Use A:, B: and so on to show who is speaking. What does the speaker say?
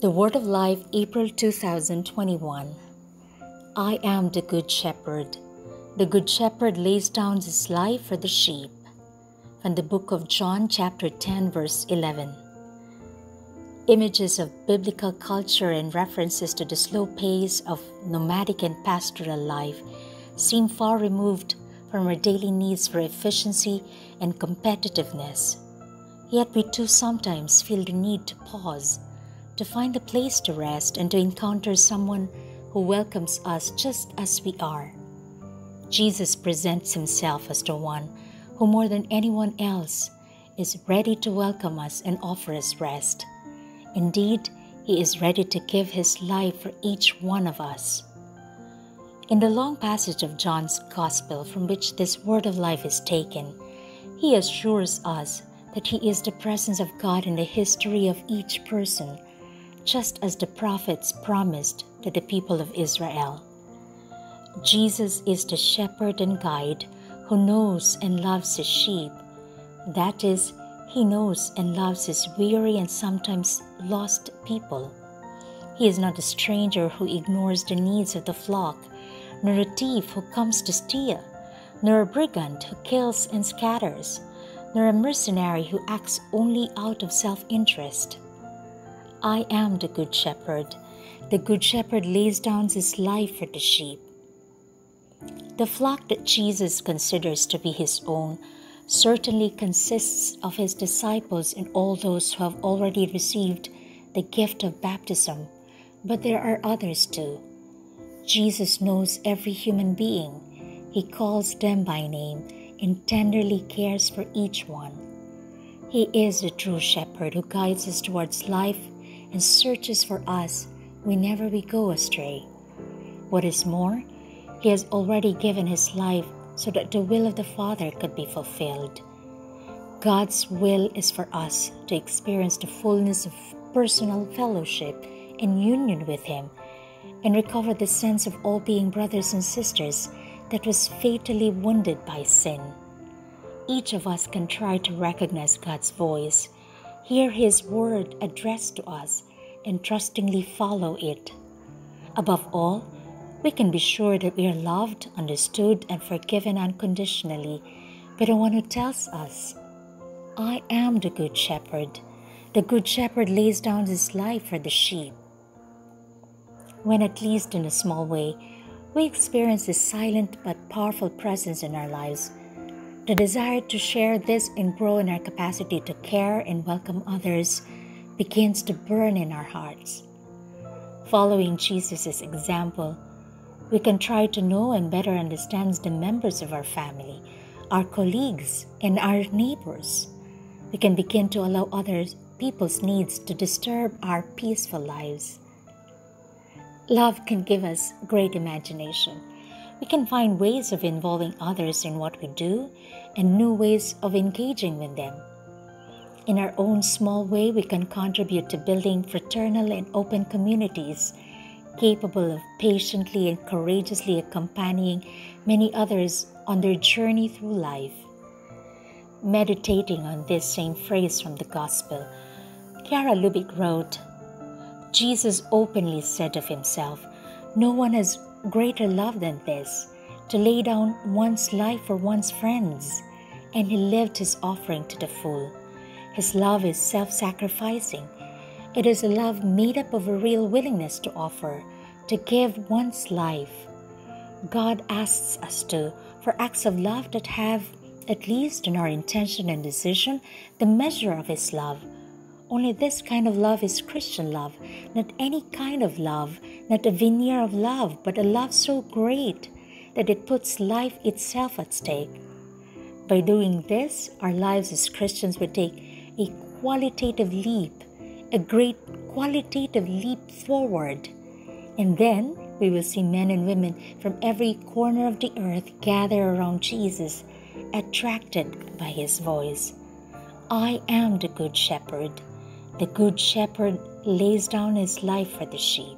A: The Word of Life, April 2021. I am the Good Shepherd. The Good Shepherd lays down his life for the sheep. From the book of John, chapter 10, verse 11. Images of biblical culture and references to the slow pace of nomadic and pastoral life seem far removed from our daily needs for efficiency and competitiveness. Yet we too sometimes feel the need to pause, to find a place to rest, and to encounter someone who welcomes us just as we are. Jesus presents himself as the one who more than anyone else is ready to welcome us and offer us rest. Indeed, he is ready to give his life for each one of us. In the long passage of John's Gospel from which this word of life is taken, he assures us that he is the presence of God in the history of each person, just as the prophets promised to the people of Israel. Jesus is the shepherd and guide who knows and loves his sheep. That is, he knows and loves his weary and sometimes lost people. He is not a stranger who ignores the needs of the flock, nor a thief who comes to steal, nor a brigand who kills and scatters, nor a mercenary who acts only out of self-interest. I am the Good Shepherd. The Good Shepherd lays down his life for the sheep. The flock that Jesus considers to be his own certainly consists of his disciples and all those who have already received the gift of baptism, but there are others too. Jesus knows every human being. He calls them by name and tenderly cares for each one. He is the true shepherd who guides us towards life and searches for us whenever we go astray. What is more, he has already given his life so that the will of the Father could be fulfilled. God's will is for us to experience the fullness of personal fellowship and union with him, and recover the sense of all being brothers and sisters that was fatally wounded by sin. Each of us can try to recognize God's voice, hear his word addressed to us, and trustingly follow it. Above all, we can be sure that we are loved, understood, and forgiven unconditionally by the one who tells us, I am the Good Shepherd. The Good Shepherd lays down his life for the sheep. When, at least in a small way, we experience this silent but powerful presence in our lives, the desire to share this and grow in our capacity to care and welcome others begins to burn in our hearts. Following Jesus' example, we can try to know and better understand the members of our family, our colleagues, and our neighbors. We can begin to allow other people's needs to disturb our peaceful lives. Love can give us great imagination. We can find ways of involving others in what we do and new ways of engaging with them. In our own small way, we can contribute to building fraternal and open communities, capable of patiently and courageously accompanying many others on their journey through life. Meditating on this same phrase from the Gospel, Chiara Lubich wrote, Jesus openly said of himself, no one has greater love than this, to lay down one's life for one's friends, and he lived his offering to the full. His love is self-sacrificing. It is a love made up of a real willingness to offer, to give one's life. God asks us for acts of love that have, at least in our intention and decision, the measure of his love. Only this kind of love is Christian love, not any kind of love, not a veneer of love, but a love so great that it puts life itself at stake. By doing this, our lives as Christians would take a qualitative leap, a great qualitative leap forward. And then we will see men and women from every corner of the earth gather around Jesus, attracted by his voice. I am the Good Shepherd. The Good Shepherd lays down his life for the sheep.